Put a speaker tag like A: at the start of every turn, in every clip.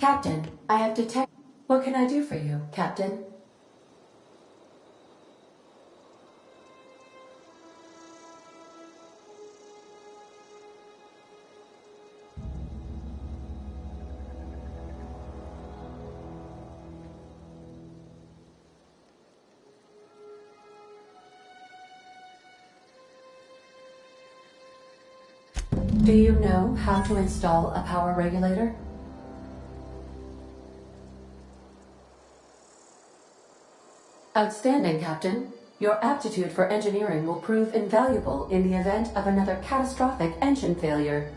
A: Captain, I have detected... What can I do for you, Captain? Do you know how to install a power regulator? Outstanding, Captain. Your aptitude for engineering will prove invaluable in the event of another catastrophic engine failure.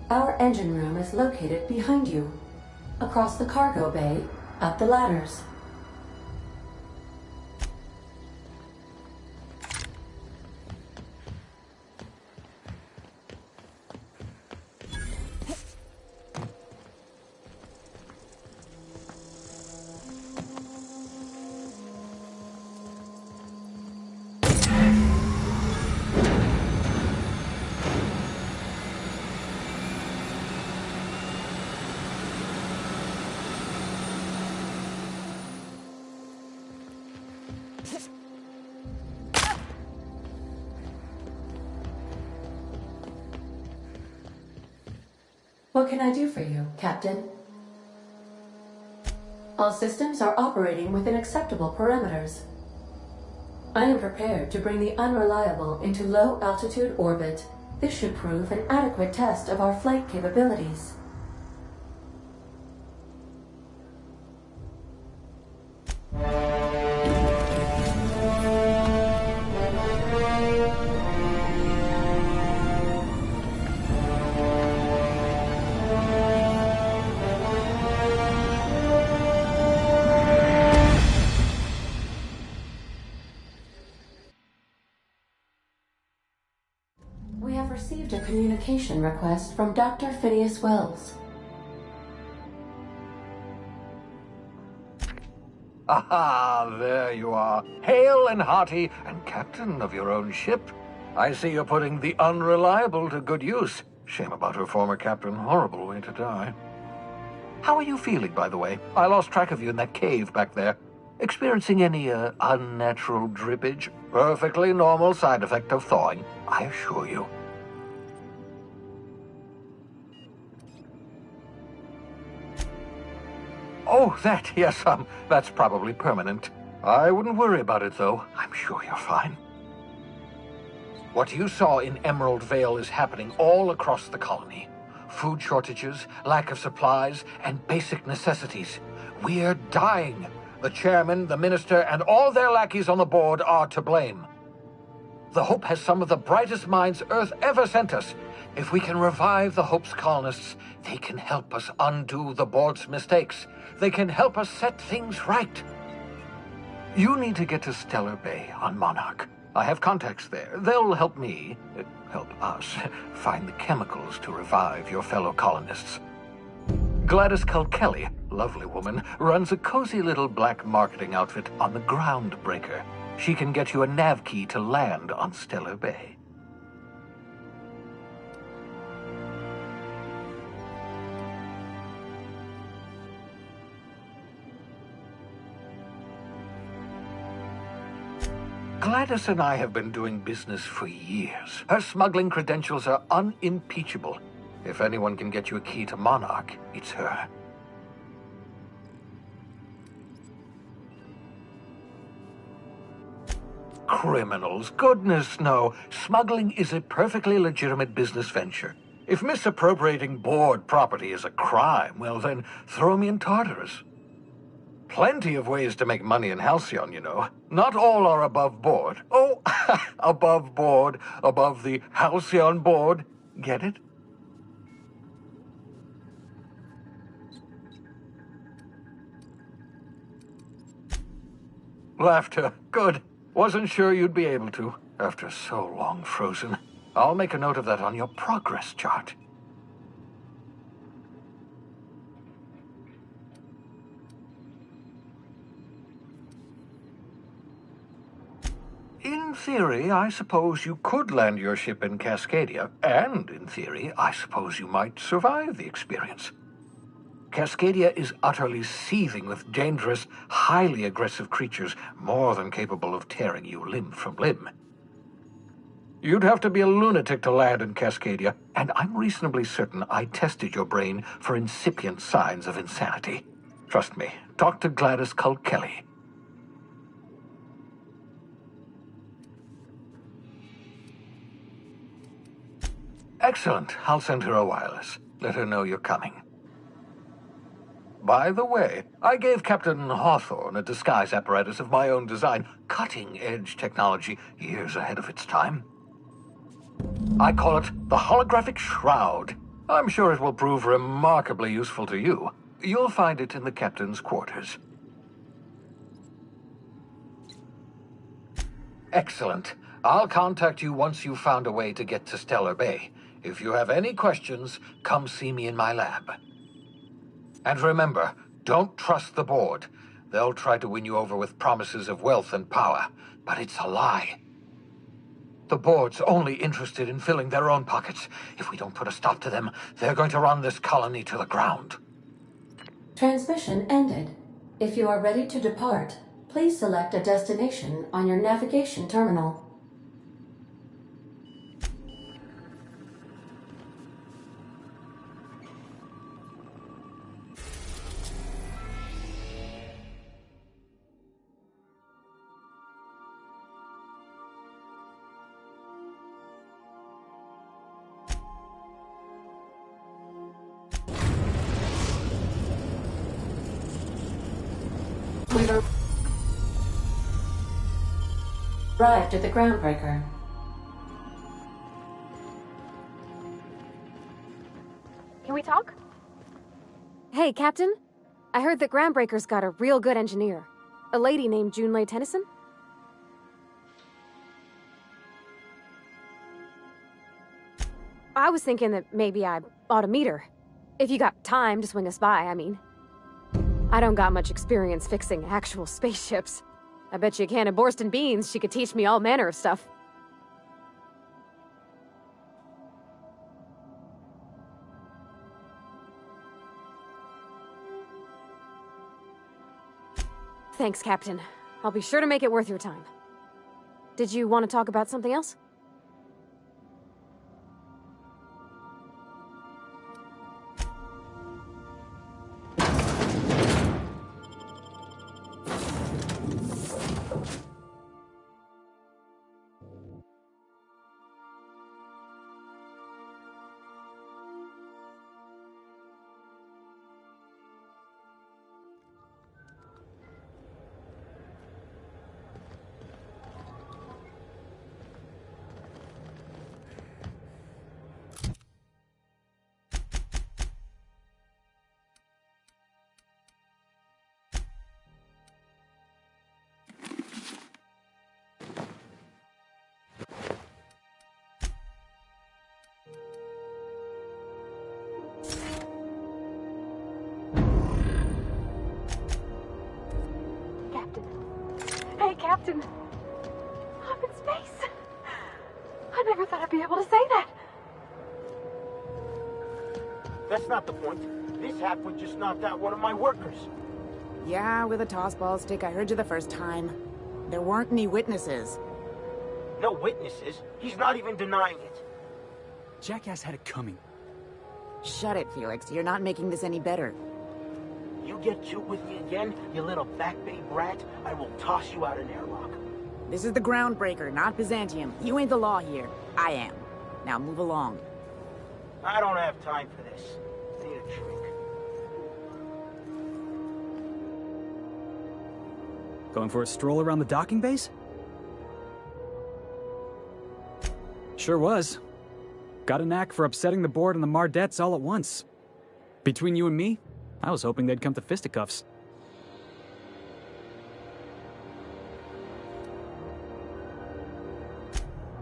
A: Our engine room is located behind you, across the cargo bay, up the ladders. What can I do for you, Captain? All systems are operating within acceptable parameters. I am prepared to bring the unreliable into low-altitude orbit. This should prove an adequate test of our flight capabilities. We have received a communication request from Dr. Phineas Wells.
B: Aha, there you are, hale and hearty, and captain of your own ship. I see you're putting the unreliable to good use. Shame about her former captain, horrible way to die. How are you feeling, by the way? I lost track of you in that cave back there. Experiencing any, unnatural drippage? Perfectly normal side effect of thawing, I assure you. Oh, that, yes, that's probably permanent. I wouldn't worry about it, though. I'm sure you're fine. What you saw in Emerald Vale is happening all across the colony. Food shortages, lack of supplies, and basic necessities. We're dying. The chairman, the minister, and all their lackeys on the board are to blame. The Hope has some of the brightest minds Earth ever sent us. If we can revive the Hope's colonists, they can help us undo the board's mistakes. They can help us set things right. You need to get to Stellar Bay on Monarch. I have contacts there. They'll help me, help us, find the chemicals to revive your fellow colonists. Gladys Culkelly, lovely woman, runs a cozy little black marketing outfit on the Groundbreaker. She can get you a nav key to land on Stellar Bay. Gladys and I have been doing business for years. Her smuggling credentials are unimpeachable. If anyone can get you a key to Monarch, it's her. Criminals? Goodness, no. Smuggling is a perfectly legitimate business venture. If misappropriating board property is a crime, well then, throw me in Tartarus. Plenty of ways to make money in Halcyon, you know. Not all are above board. Oh, above board, above the Halcyon board. Get it? Laughter. Good. Wasn't sure you'd be able to, after so long frozen. I'll make a note of that on your progress chart. In theory, I suppose you could land your ship in Cascadia, and in theory, I suppose you might survive the experience. Cascadia is utterly seething with dangerous, highly aggressive creatures, more than capable of tearing you limb from limb. You'd have to be a lunatic to land in Cascadia, and I'm reasonably certain I tested your brain for incipient signs of insanity. Trust me, talk to Gladys Culkelly. Excellent. I'll send her a wireless. Let her know you're coming. By the way, I gave Captain Hawthorne a disguise apparatus of my own design, cutting-edge technology years ahead of its time. I call it the Holographic Shroud. I'm sure it will prove remarkably useful to you. You'll find it in the captain's quarters. Excellent. I'll contact you once you've found a way to get to Stellar Bay. If you have any questions, come see me in my lab. And remember, don't trust the board. They'll try to win you over with promises of wealth and power, but it's a lie. The board's only interested in filling their own pockets. If we don't put a stop to them, they're going to run this colony to the ground.
A: Transmission ended. If you are ready to depart, please select a destination on your navigation terminal. We've arrived at the groundbreaker.
C: Can we talk? Hey, Captain. I heard that Groundbreaker's got a real good engineer. A lady named Junlei Tennyson? I was thinking that maybe I ought to meet her. If you got time to swing us by, I mean. I don't got much experience fixing actual spaceships. I bet you a can of Borston beans she could teach me all manner of stuff. Thanks, Captain. I'll be sure to make it worth your time. Did you want to talk about something else? Captain, I'm in space. I never thought I'd be able to say that.
D: That's not the point. This halfwit just knocked out one of my workers.
E: Yeah, with a tossball stick. I heard you the first time. There weren't any witnesses.
D: No witnesses? He's not even denying it.
F: Jackass had it coming.
E: Shut it, Felix. You're not making this any better.
D: You get cute with me again, you little back bay brat, I will toss you out an airlock.
E: This is the Groundbreaker, not Byzantium. You ain't the law here. I am. Now move along.
D: I don't have time for this. I need a drink.
F: Going for a stroll around the docking base? Sure was. Got a knack for upsetting the board and the Mardettes all at once. Between you and me, I was hoping they'd come to fisticuffs.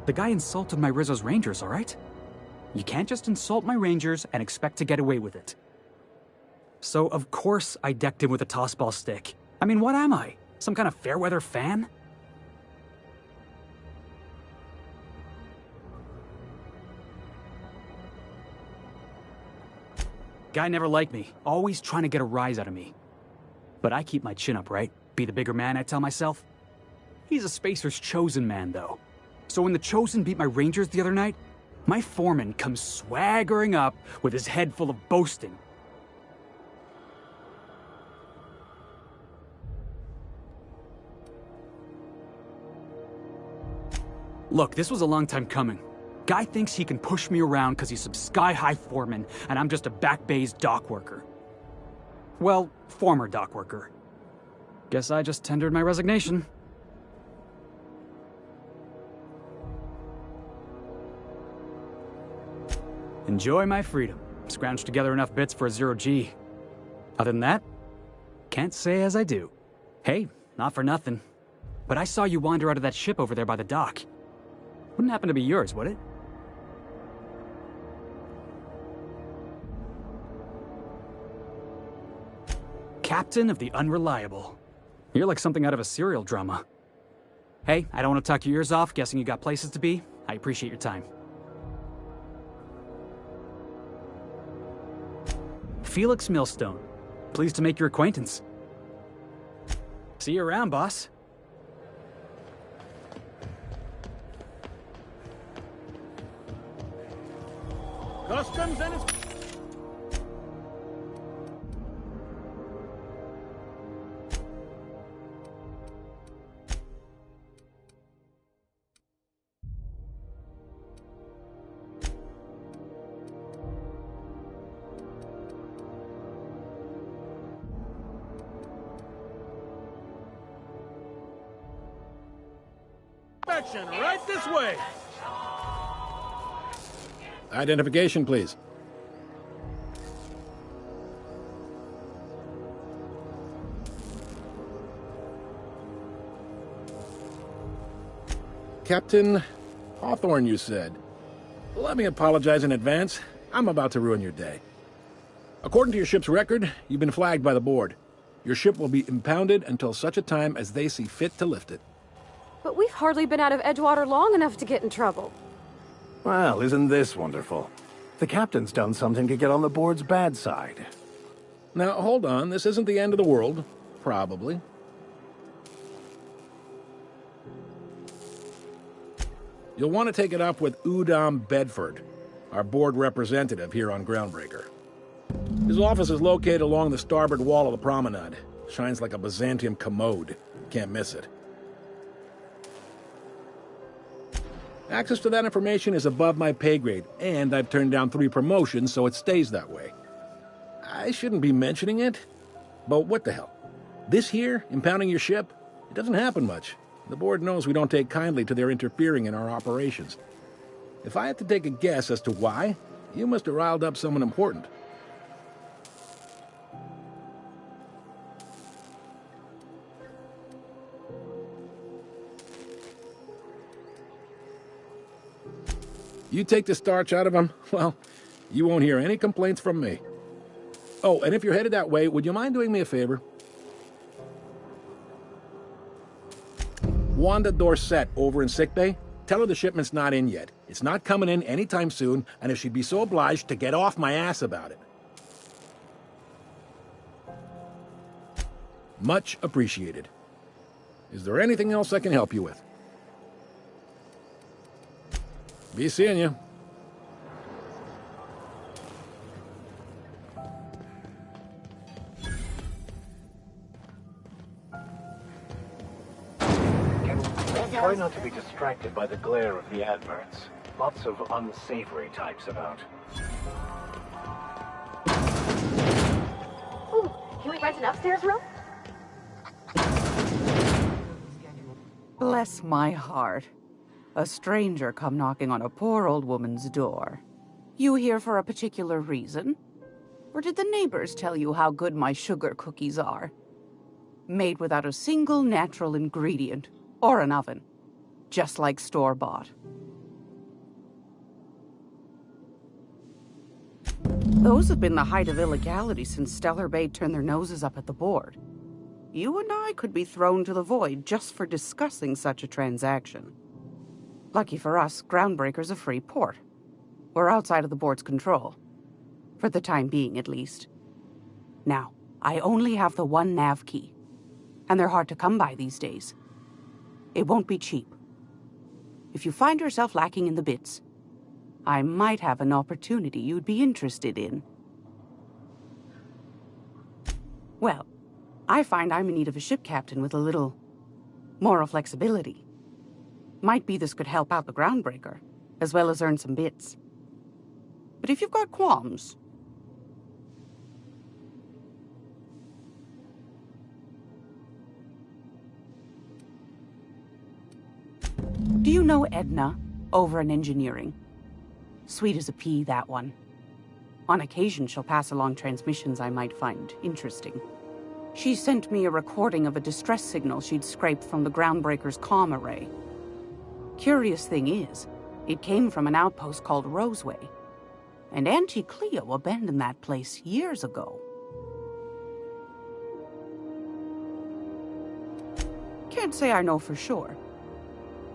F: The guy insulted my Rizzo's Rangers, all right? You can't just insult my Rangers and expect to get away with it. So, of course, I decked him with a tossball stick. I mean, what am I? Some kind of fair-weather fan? Guy never liked me, always trying to get a rise out of me. But I keep my chin up, right? Be the bigger man, I tell myself. He's a Spacer's chosen man, though. So when the Chosen beat my Rangers the other night, my foreman comes swaggering up with his head full of boasting. Look, this was a long time coming. Guy thinks he can push me around because he's some sky-high foreman, and I'm just a back bay's dock worker. Well, former dock worker. Guess I just tendered my resignation. Enjoy my freedom. Scrounged together enough bits for a 0G. Other than that, can't say as I do. Hey, not for nothing. But I saw you wander out of that ship over there by the dock. Wouldn't happen to be yours, would it? Captain of the Unreliable. You're like something out of a serial drama. Hey, I don't want to talk your ears off, guessing you got places to be. I appreciate your time. Felix Millstone. Pleased to make your acquaintance. See you around, boss.
D: Customs and its... Right this way.
G: Identification, please. Captain Hawthorne, you said. Let me apologize in advance. I'm about to ruin your day. According to your ship's record, you've been flagged by the board. Your ship will be impounded until such a time as they see fit to lift it.
C: But we've hardly been out of Edgewater long enough to get in trouble.
H: Well, isn't this wonderful? The captain's done something to get on the board's bad side.
G: Now, hold on. This isn't the end of the world. Probably. You'll want to take it up with Udom Bedford, our board representative here on Groundbreaker. His office is located along the starboard wall of the promenade. Shines like a Byzantium commode. Can't miss it. Access to that information is above my pay grade, and I've turned down 3 promotions, so it stays that way. I shouldn't be mentioning it, but what the hell? This here, impounding your ship, it doesn't happen much. The board knows we don't take kindly to their interfering in our operations. If I had to take a guess as to why, you must have riled up someone important. You take the starch out of them, well, you won't hear any complaints from me. Oh, and if you're headed that way, would you mind doing me a favor? Wanda Dorset over in sickbay, tell her the shipment's not in yet. It's not coming in anytime soon, and if she'd be so obliged to get off my ass about it. Much appreciated. Is there anything else I can help you with? Be seeing you.
H: Try not to be distracted by the glare of the adverts. Lots of unsavory types about.
C: Ooh, can we rent an upstairs room?
I: Bless my heart. A stranger come knocking on a poor old woman's door. You here for a particular reason? Or did the neighbors tell you how good my sugar cookies are? Made without a single natural ingredient, or an oven. Just like store-bought. Those have been the height of illegality since Stellar Bay turned their noses up at the board. You and I could be thrown to the void just for discussing such a transaction. Lucky for us, Groundbreaker's a free port. We're outside of the board's control. For the time being, at least. Now, I only have the one nav key, and they're hard to come by these days. It won't be cheap. If you find yourself lacking in the bits, I might have an opportunity you'd be interested in. Well, I find I'm in need of a ship captain with a little moral flexibility. Might be this could help out the Groundbreaker, as well as earn some bits. But if you've got qualms... Do you know Edna, over in engineering? Sweet as a pea, that one. On occasion, she'll pass along transmissions I might find interesting. She sent me a recording of a distress signal she'd scraped from the Groundbreaker's comm array. Curious thing is, it came from an outpost called Roseway. And Auntie Cleo abandoned that place years ago. Can't say I know for sure.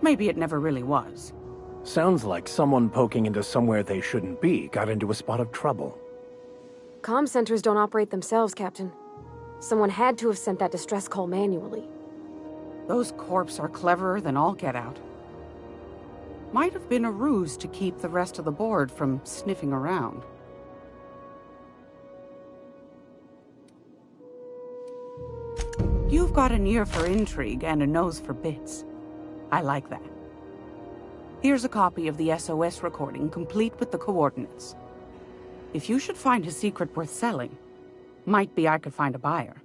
I: Maybe it never really was.
H: Sounds like someone poking into somewhere they shouldn't be got into a spot of trouble.
C: Comm centers don't operate themselves, Captain. Someone had to have sent that distress call manually.
I: Those corps are cleverer than all get out. Might have been a ruse to keep the rest of the board from sniffing around. You've got an ear for intrigue and a nose for bits. I like that. Here's a copy of the SOS recording, complete with the coordinates. If you should find a secret worth selling, might be I could find a buyer.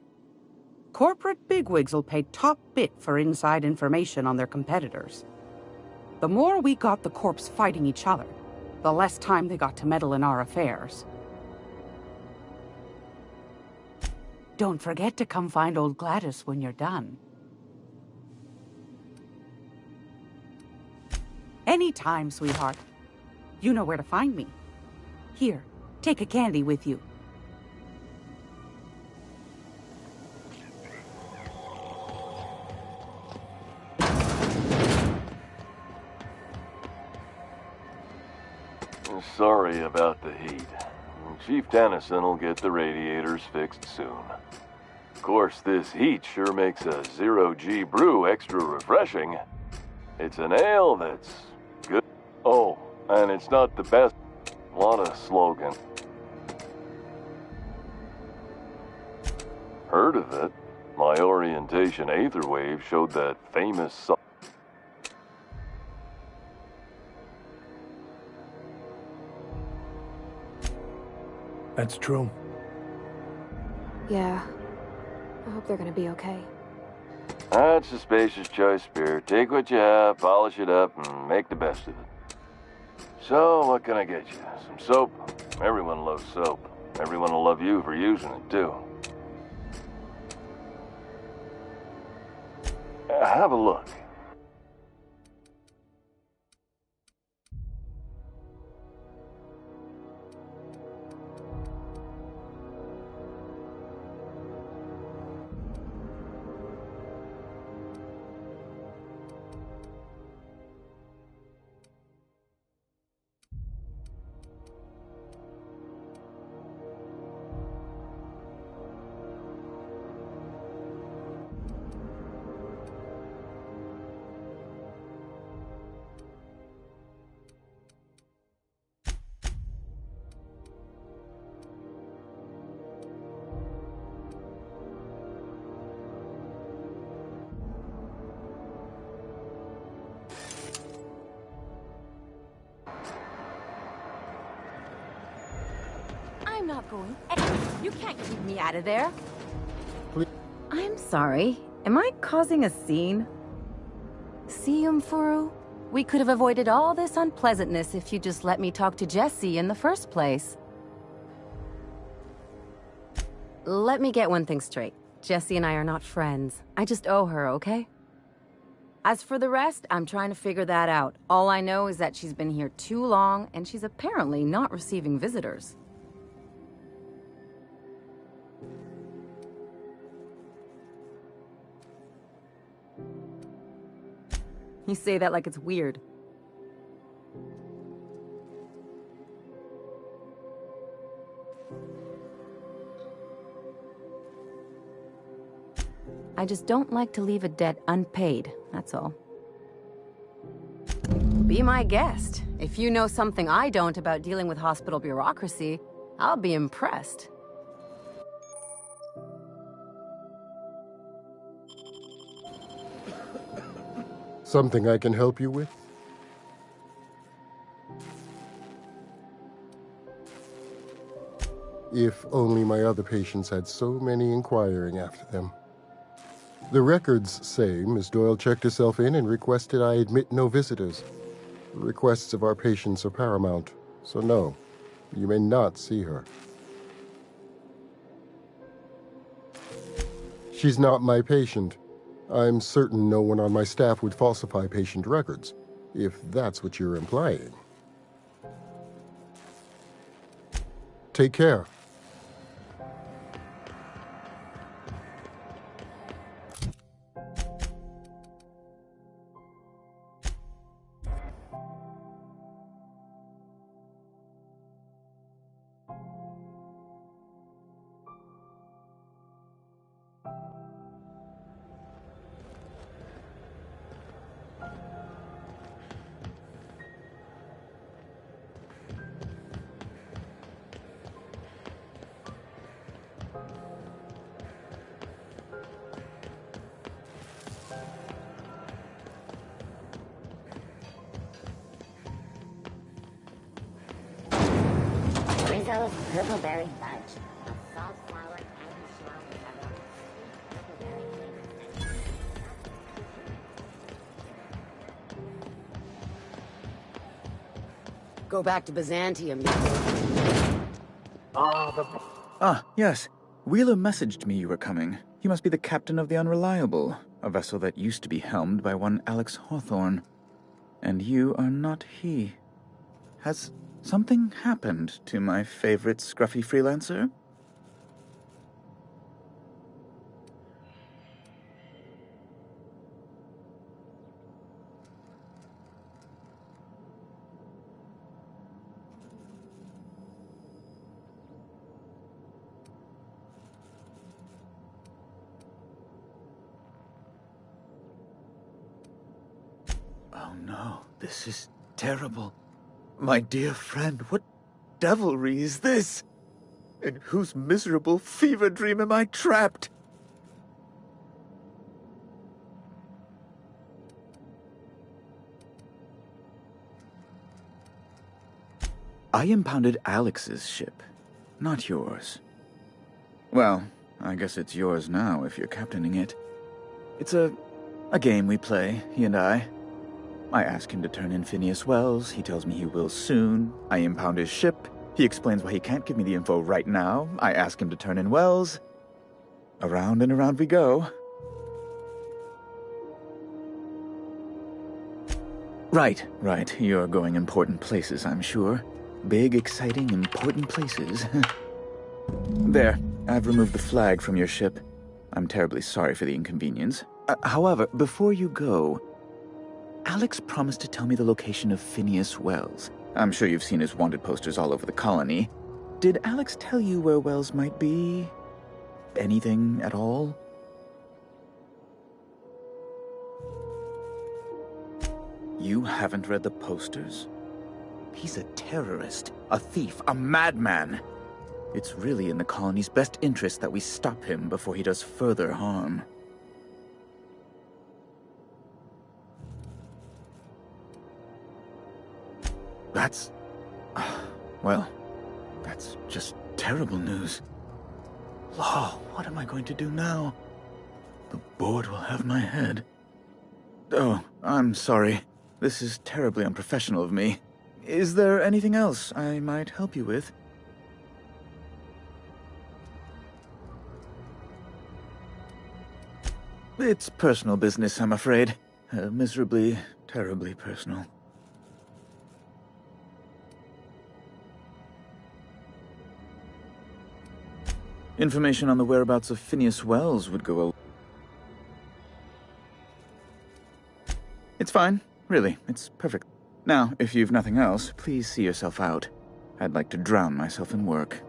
I: Corporate bigwigs will pay top bit for inside information on their competitors. The more we got the corps fighting each other, the less time they got to meddle in our affairs. Don't forget to come find old Gladys when you're done. Anytime, sweetheart. You know where to find me. Here, take a candy with you.
J: Sorry about the heat. Chief Tennyson will get the radiators fixed soon. Of course, this heat sure makes a zero-G brew extra refreshing. It's an ale that's good. Oh, and it's not the best. Lot of slogan. Heard of it? My orientation aether wave showed that famous...
H: That's true.
C: Yeah. I hope they're gonna be okay.
J: That's a spacious choice, Spear. Take what you have, polish it up, and make the best of it. So, what can I get you? Some soap? Everyone loves soap. Everyone will love you for using it, too. Have a look.
K: I'm not going anywhere. You can't keep me out of there.
G: Please.
K: I'm sorry. Am I causing a scene? See, Furu? We could have avoided all this unpleasantness if you just let me talk to Jessie in the first place. Let me get one thing straight. Jessie and I are not friends. I just owe her, okay? As for the rest, I'm trying to figure that out. All I know is that she's been here too long, and she's apparently not receiving visitors. You say that like it's weird. I just don't like to leave a debt unpaid, that's all. Be my guest. If you know something I don't about dealing with hospital bureaucracy, I'll be impressed.
L: Something I can help you with? If only my other patients had so many inquiring after them. The records say Miss Doyle checked herself in and requested I admit no visitors. The requests of our patients are paramount, so no, you may not see her. She's not my patient. I'm certain no one on my staff would falsify patient records, if that's what you're implying. Take care.
M: Rizzo's purple berry fudge. A salt flour and shell pepper. Purple berry flavor.
E: Go back to Byzantium.
N: Ah, yes. Wheeler messaged me you were coming. He must be the captain of the Unreliable, a vessel that used to be helmed by one Alex Hawthorne. And you are not he. Has something happened to my favorite scruffy freelancer? Oh no, this is terrible. My dear friend, what devilry is this? In whose miserable fever dream am I trapped? I impounded Alex's ship, not yours. Well, I guess it's yours now if you're captaining it. It's a game we play, he and I. I ask him to turn in Phineas Wells, he tells me he will soon. I impound his ship, he explains why he can't give me the info right now. I ask him to turn in Wells. Around and around we go. Right, you're going important places, I'm sure. Big, exciting, important places. There, I've removed the flag from your ship. I'm terribly sorry for the inconvenience. However, before you go, Alex promised to tell me the location of Phineas Wells. I'm sure you've seen his wanted posters all over the colony. Did Alex tell you where Wells might be? Anything at all? You haven't read the posters? He's a terrorist, a thief, a madman. It's really in the colony's best interest that we stop him before he does further harm. That's... well, that's just terrible news. Law, what am I going to do now? The board will have my head. Oh, I'm sorry. This is terribly unprofessional of me. Is there anything else I might help you with? It's personal business, I'm afraid. Miserably, terribly personal. Information on the whereabouts of Phineas Wells would go a... It's fine. Really, it's perfect. Now, if you've nothing else, please see yourself out. I'd like to drown myself in work.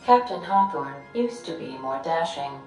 A: Captain Hawthorne used to be more dashing.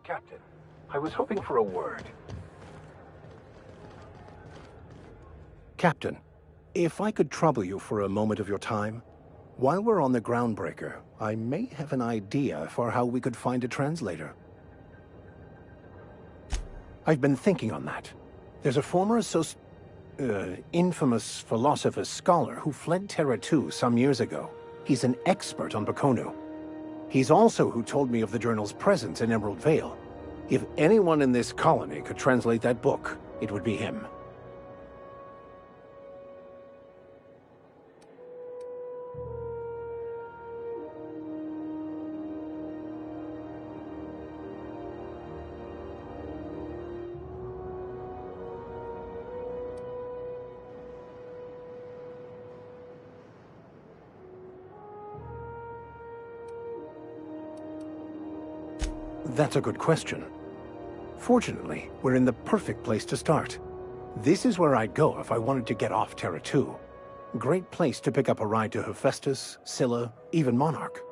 H: Captain, I was hoping for a word.
O: Captain, if I could trouble you for a moment of your time. While we're on the Groundbreaker, I may have an idea for how we could find a translator. I've been thinking on that. There's a former infamous philosopher scholar who fled Terra 2 some years ago. He's an expert on Bakonu. He's also who told me of the journal's presence in Emerald Vale. If anyone in this colony could translate that book, it would be him. That's a good question. Fortunately, we're in the perfect place to start. This is where I'd go if I wanted to get off Terra 2. Great place to pick up a ride to Hephaestus, Scylla, even Monarch.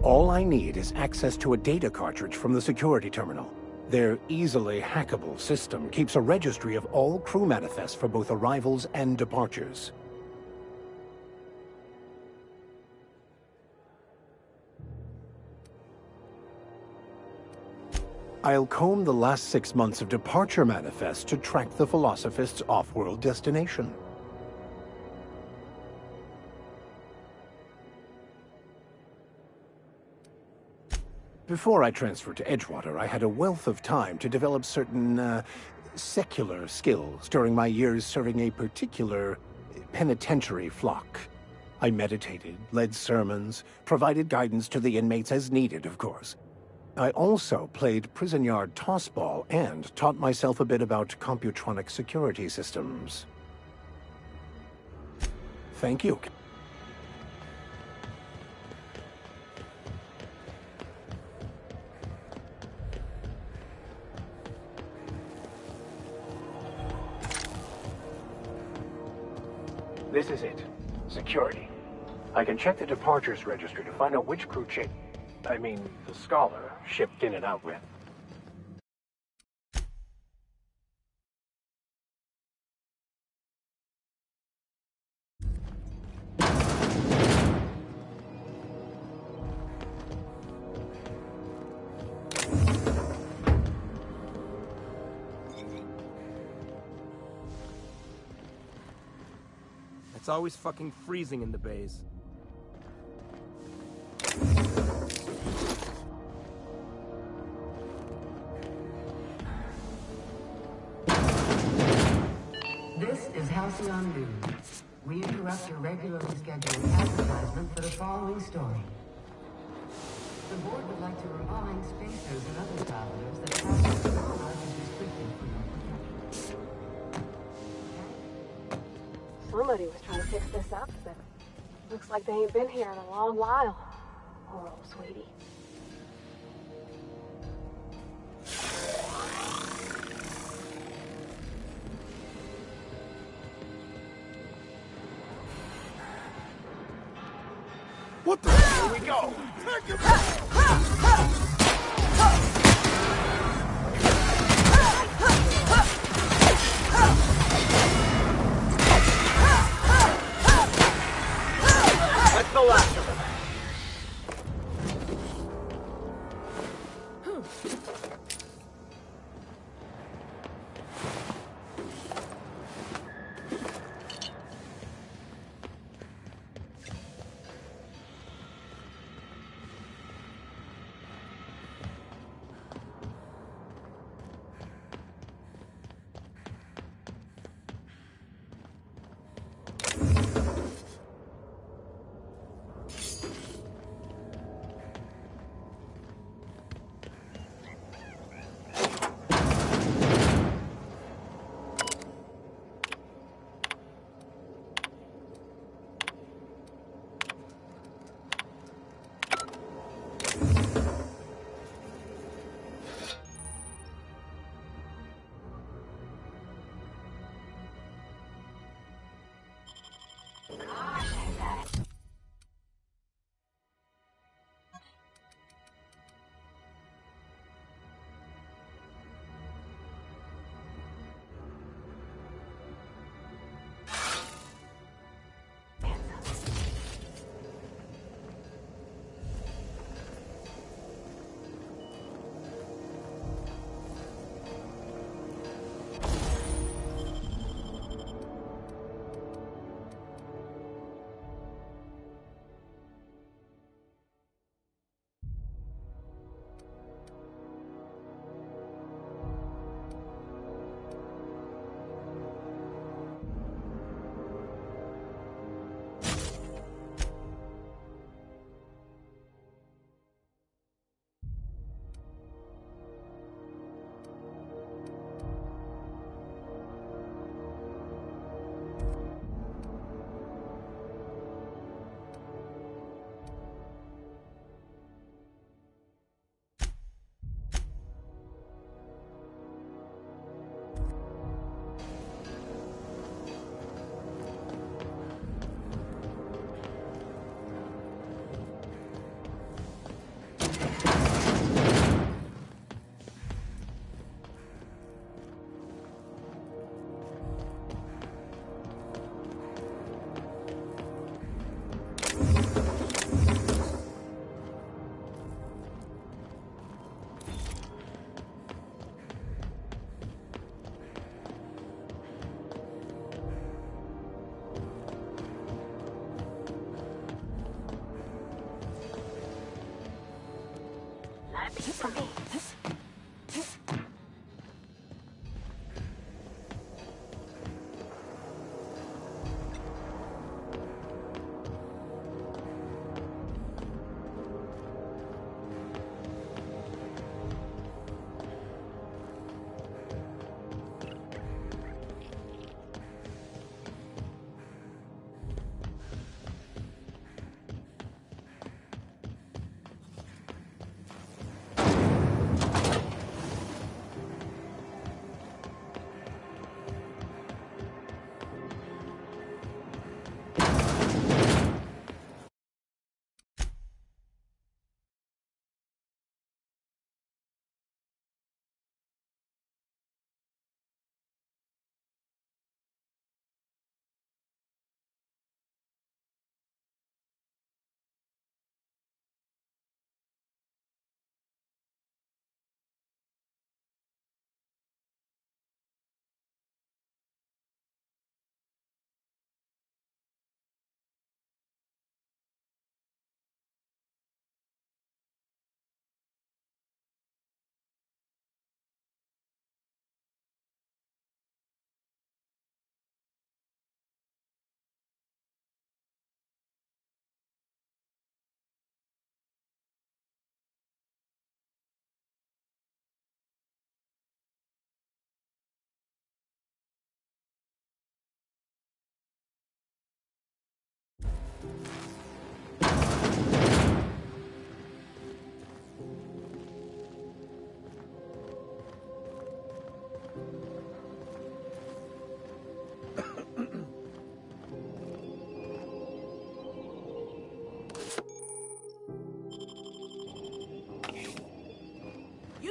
O: All I need is access to a data cartridge from the security terminal. Their easily hackable system keeps a registry of all crew manifests for both arrivals and departures. I'll comb the last 6 months of departure manifests to track the Philosophist's off-world destination. Before I transferred to Edgewater, I had a wealth of time to develop certain, secular skills during my years serving a particular penitentiary flock. I meditated, led sermons, provided guidance to the inmates as needed, of course. I also played prison yard tossball and taught myself a bit about computronic security systems. Thank you.
H: This is it. Security. I can check the departures registry to find out which crew the scholar shipped in and out with.
P: It's always fucking freezing in the bays.
A: This is Halcyon News. We interrupt your regularly scheduled advertisement for the following story. The board would like to remind spacers and other travelers that passage through Monarch is restricted for your protection.
C: Somebody was trying to fix this up, but looks like they ain't been here in a long while. Poor old sweetie.
P: What the? Here we go!
D: That's the last of them.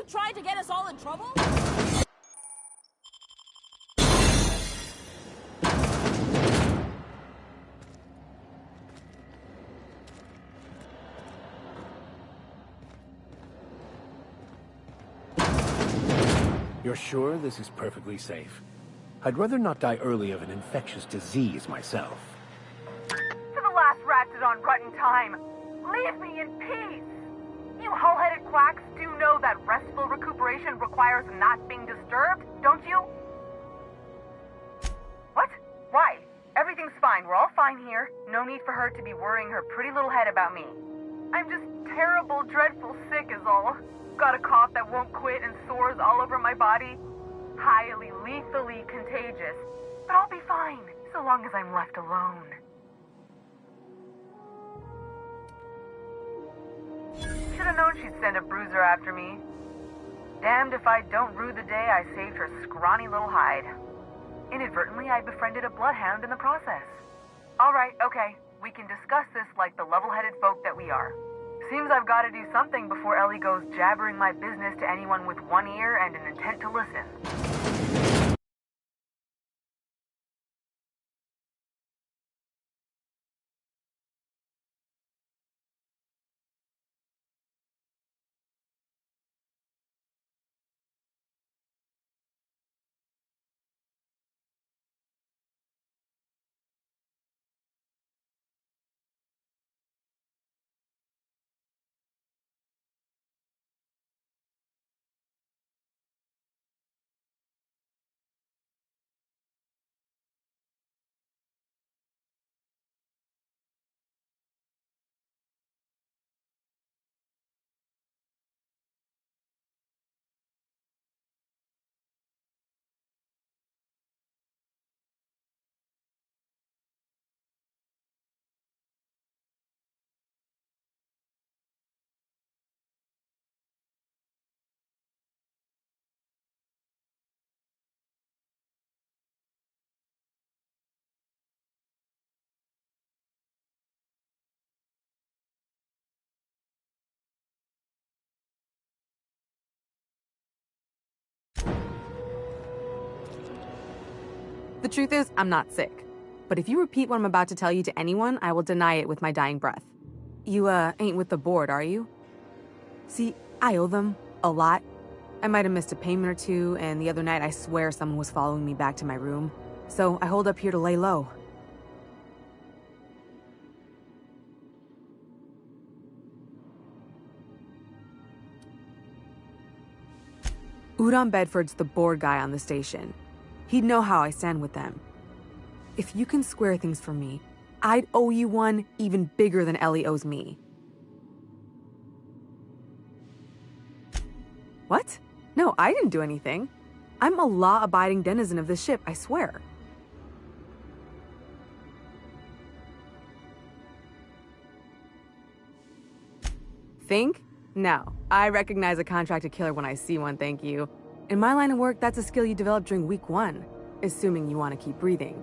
E: tried to get us all in trouble?
O: You're sure this is perfectly safe? I'd rather not die early of an infectious disease myself.
Q: For the last Ratsidon rotten time, leave me in peace! You hull-headed quacks do know that restful recuperation requires not being disturbed, don't you? What? Why? Everything's fine. We're all fine here. No need for her to be worrying her pretty little head about me. I'm just terrible, dreadful sick is all. Got a cough that won't quit and sores all over my body. Highly, lethally contagious. But I'll be fine, so long as I'm left alone. Should have known she'd send a bruiser after me. Damned if I don't rue the day I saved her scrawny little hide. Inadvertently, I befriended a bloodhound in the process. Alright, okay. We can discuss this like the level-headed folk that we are. Seems I've got to do something before Ellie goes jabbering my business to anyone with one ear and an intent to listen.
K: The truth is, I'm not sick. But if you repeat what I'm about to tell you to anyone, I will deny it with my dying breath. You, ain't with the board, are you? See, I owe them a lot. I might have missed a payment or two, and the other night I swear someone was following me back to my room. So I hold up here to lay low. Udon Bedford's the board guy on the station. He'd know how I stand with them. If you can square things for me, I'd owe you one even bigger than Ellie owes me. What? No, I didn't do anything. I'm a law-abiding denizen of this ship, I swear. Think? No. I recognize a contracted killer when I see one, thank you. In my line of work, that's a skill you develop during week 1, assuming you want to keep breathing.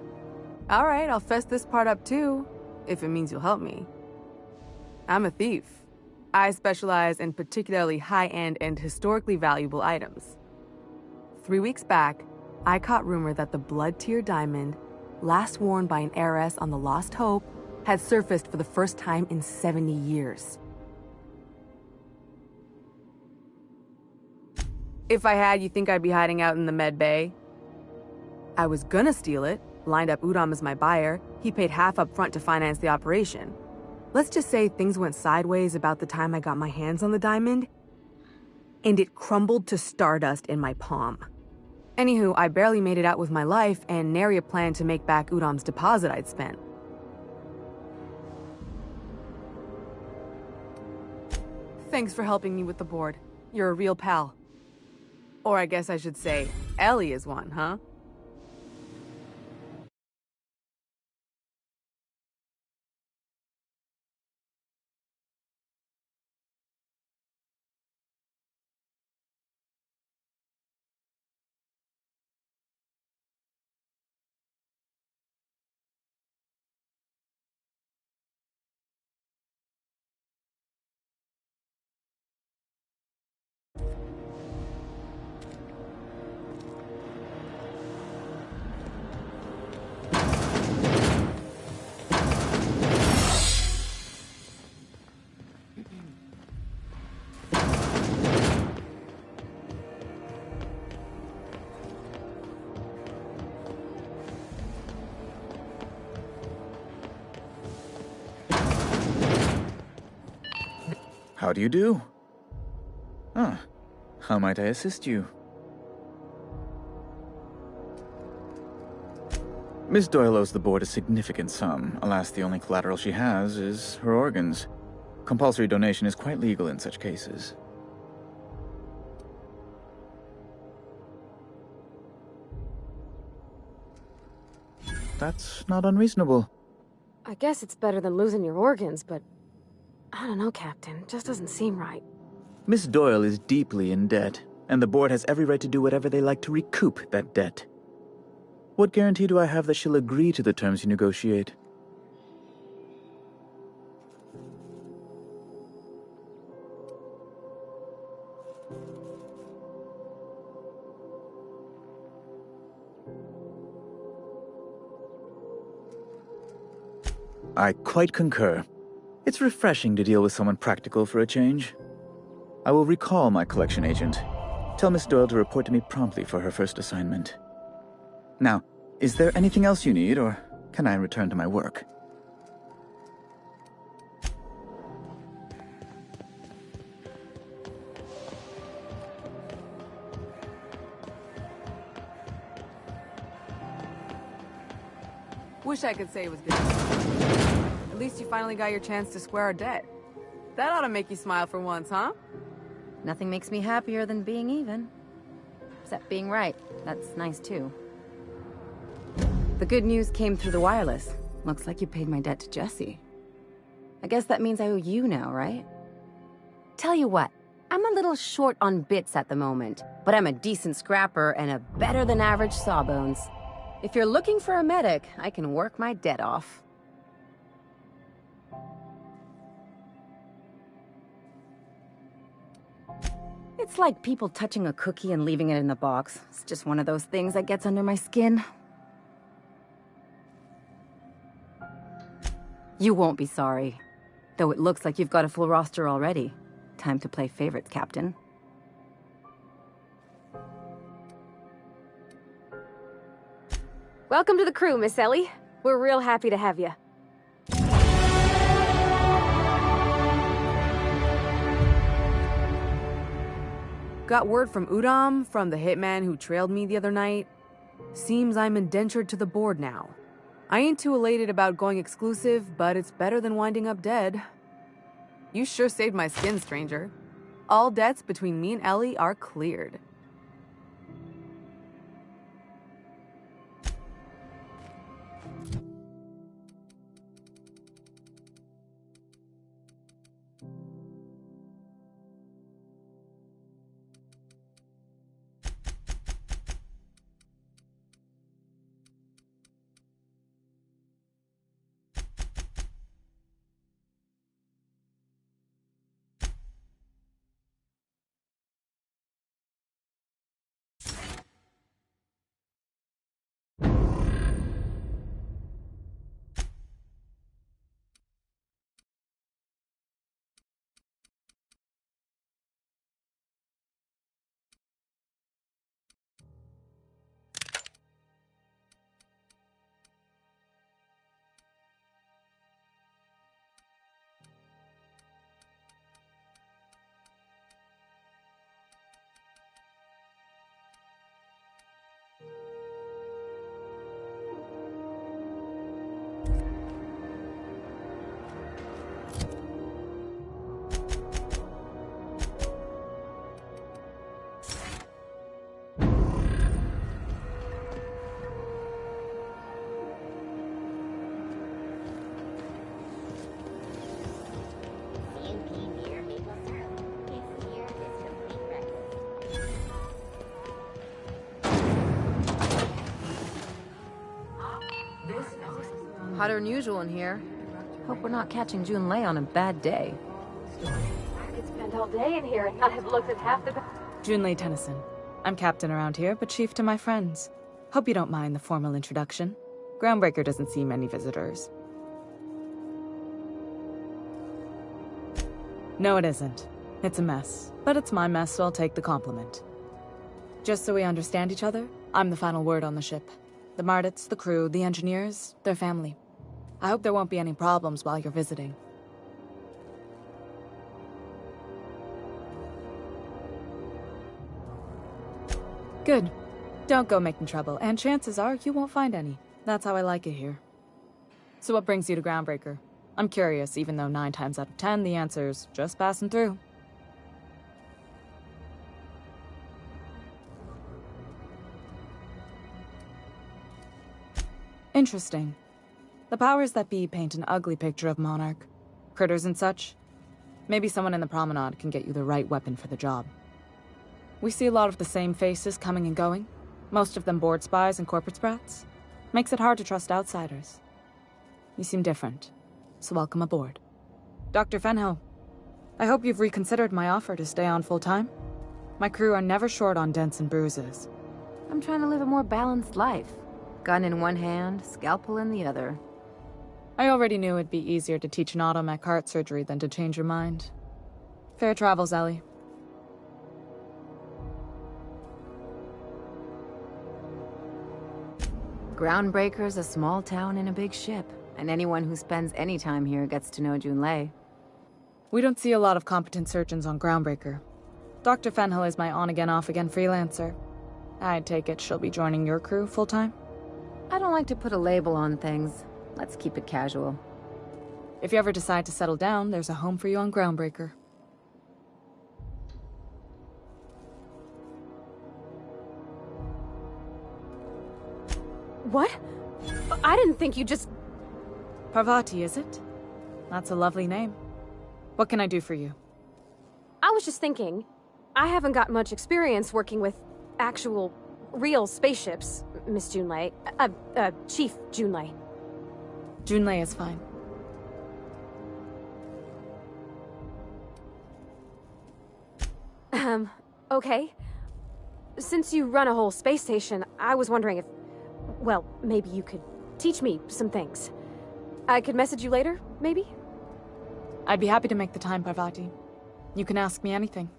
K: All right, I'll fess this part up too, if it means you'll help me. I'm a thief. I specialize in particularly high-end and historically valuable items. 3 weeks back, I caught rumor that the blood-tier diamond, last worn by an heiress on the Lost Hope, had surfaced for the first time in 70 years. If I had, you think I'd be hiding out in the med bay? I was gonna steal it, lined up Udom as my buyer. He paid half up front to finance the operation. Let's just say things went sideways about the time I got my hands on the diamond, and it crumbled to stardust in my palm. Anywho, I barely made it out with my life, and nary a plan to make back Udom's deposit I'd spent. Thanks for helping me with the board. You're a real pal. Or I guess I should say, Ellie is one, huh?
N: How do you do? Ah, how might I assist you? Miss Doyle owes the board a significant sum. Alas, the only collateral she has is her organs. Compulsory donation is quite legal in such cases. That's not unreasonable.
C: I guess it's better than losing your organs, but I don't know, Captain. It just doesn't seem right.
N: Miss Doyle is deeply in debt, and the board has every right to do whatever they like to recoup that debt. What guarantee do I have that she'll agree to the terms you negotiate? I quite concur. It's refreshing to deal with someone practical for a change. I will recall my collection agent. Tell Miss Doyle to report to me promptly for her first assignment. Now, is there anything else you need, or can I return to my work?
R: Wish I could say it was good. At least you finally got your chance to square our debt. That ought to make you smile for once, huh?
K: Nothing makes me happier than being even. Except being right. That's nice, too. The good news came through the wireless. Looks like you paid my debt to Jesse. I guess that means I owe you now, right? Tell you what, I'm a little short on bits at the moment, but I'm a decent scrapper and a better-than-average sawbones. If you're looking for a medic, I can work my debt off. It's like people touching a cookie and leaving it in the box. It's just one of those things that gets under my skin. You won't be sorry. Though it looks like you've got a full roster already. Time to play favorites, Captain.
C: Welcome to the crew, Miss Ellie. We're real happy to have you.
R: Got word from Udom, from the hitman who trailed me the other night. Seems I'm indentured to the board now. I ain't too elated about going exclusive, but it's better than winding up dead. You sure saved my skin, stranger. All debts between me and Ellie are cleared.
K: Hotter than usual in here. Hope we're not catching Junlei on a bad day.
C: I could spend all day in here and not have looked at half the...
R: Junlei Tennyson. I'm captain around here, but chief to my friends. Hope you don't mind the formal introduction. Groundbreaker doesn't see many visitors. No, it isn't. It's a mess. But it's my mess, so I'll take the compliment. Just so we understand each other, I'm the final word on the ship. The Mardits, the crew, the engineers, their family. I hope there won't be any problems while you're visiting. Good. Don't go making trouble, and chances are you won't find any. That's how I like it here. So what brings you to Groundbreaker? I'm curious, even though 9 times out of 10 the answer's just passing through. Interesting. The powers that be paint an ugly picture of Monarch. Critters and such. Maybe someone in the promenade can get you the right weapon for the job. We see a lot of the same faces coming and going. Most of them board spies and corporate sprats. Makes it hard to trust outsiders. You seem different, so welcome aboard. Dr. Fenhill, I hope you've reconsidered my offer to stay on full-time. My crew are never short on dents and bruises.
K: I'm trying to live a more balanced life. Gun in one hand, scalpel in the other.
R: I already knew it'd be easier to teach an automech heart surgery than to change your mind. Fair travels, Ellie.
K: Groundbreaker's a small town in a big ship, and anyone who spends any time here gets to know Junlei.
R: We don't see a lot of competent surgeons on Groundbreaker. Dr. Fenhill is my on-again, off-again freelancer. I take it she'll be joining your crew full-time?
K: I don't like to put a label on things. Let's keep it casual.
R: If you ever decide to settle down, there's a home for you on Groundbreaker.
C: What? I didn't think you just...
R: Parvati, is it? That's a lovely name. What can I do for you?
C: I was just thinking, I haven't got much experience working with actual, real spaceships, Miss Junlei. Chief Junlei.
R: Junlei is fine.
C: Okay. Since you run a whole space station, I was wondering if... Well, maybe you could teach me some things. I could message you later, maybe?
R: I'd be happy to make the time, Parvati. You can ask me anything.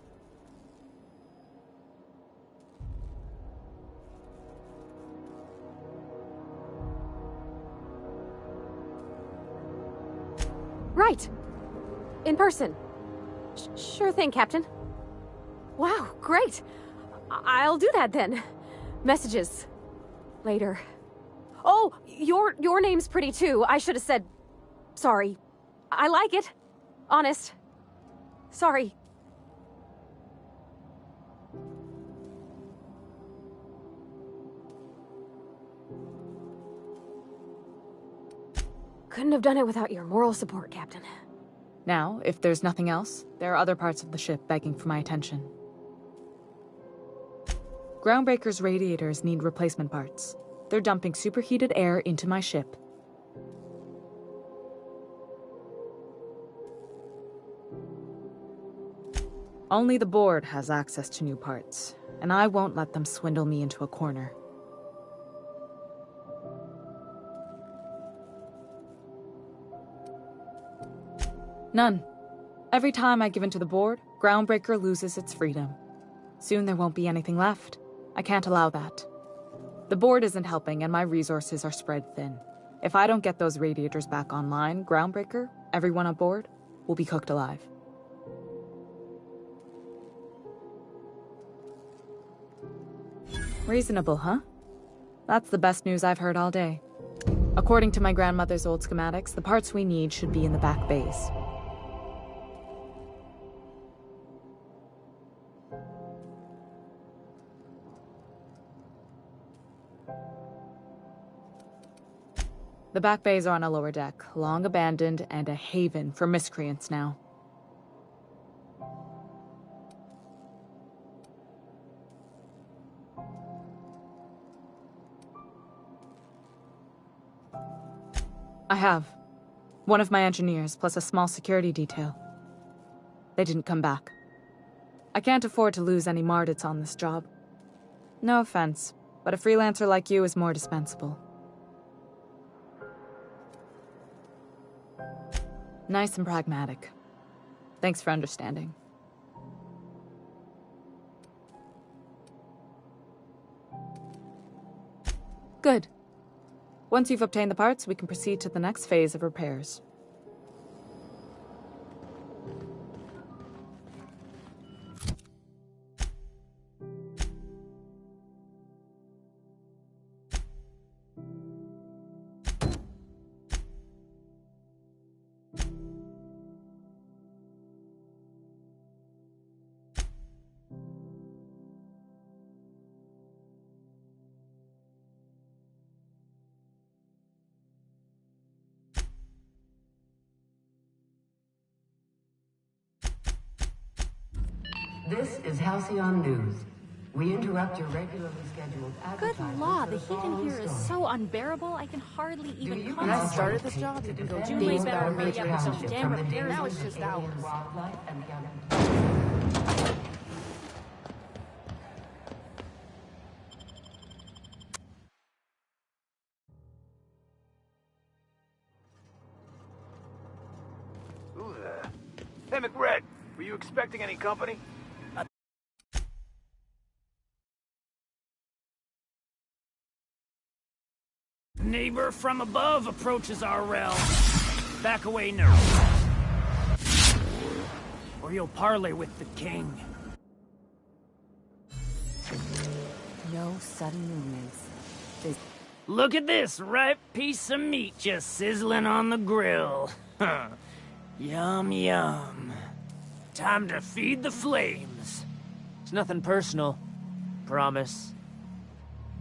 C: Right. In person. Sure thing, Captain. Wow, great. I'll do that then. Messages. Later. Oh, your name's pretty too. I should have said... Sorry. I like it. Honest. Sorry. Couldn't have done it without your moral support, Captain.
R: Now, if there's nothing else, there are other parts of the ship begging for my attention. Groundbreaker's radiators need replacement parts. They're dumping superheated air into my ship. Only the board has access to new parts, and I won't let them swindle me into a corner. None. Every time I give in to the board, Groundbreaker loses its freedom. Soon there won't be anything left. I can't allow that. The board isn't helping and my resources are spread thin. If I don't get those radiators back online, Groundbreaker, everyone aboard, will be cooked alive. Reasonable, huh? That's the best news I've heard all day. According to my grandmother's old schematics, the parts we need should be in the back bays. The back bays are on a lower deck, long abandoned and a haven for miscreants now. I have. One of my engineers, plus a small security detail. They didn't come back. I can't afford to lose any Mardits on this job. No offense, but a freelancer like you is more dispensable. Nice and pragmatic. Thanks for understanding. Good. Once you've obtained the parts, we can proceed to the next phase of repairs.
A: This is Halcyon News. We interrupt your regularly scheduled advertising.
S: Good law,
A: for
S: the heat in
A: following
S: here is
A: story.
S: so unbearable, I can hardly even
R: When I
S: concentrate.
R: started this job, you can go
S: You
R: days
S: way better
R: without
S: hurry up with
R: making
S: those damn repairs.
R: Now it's just hours.
A: Wildlife and the
H: Who there? Hey, McRed, were you expecting any company?
T: Neighbor from above approaches our realm. Back away, nerd. Or you'll parley with the king.
K: No sudden movements.
T: Look at this ripe piece of meat just sizzling on the grill. Yum, yum. Time to feed the flames.
U: It's nothing personal. Promise.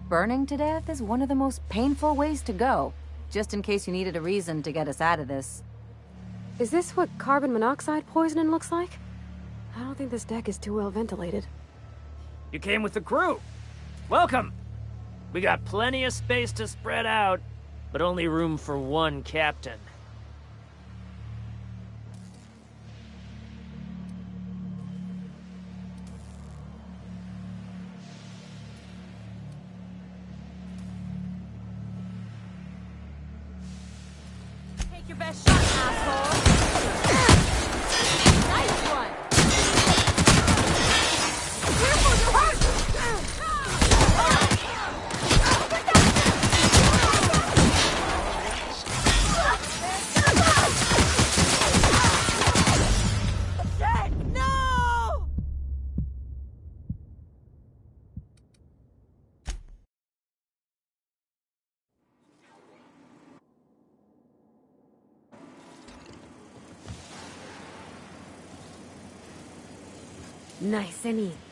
K: Burning to death is one of the most painful ways to go, just in case you needed a reason to get us out of this.
C: Is this what carbon monoxide poisoning looks like? I don't think this deck is too well ventilated.
T: You came with the crew. Welcome. We got plenty of space to spread out, but only room for one captain.
S: Take your best shot, asshole! Nice one! Careful, you're hurt! Shit! No!
C: Nice and easy.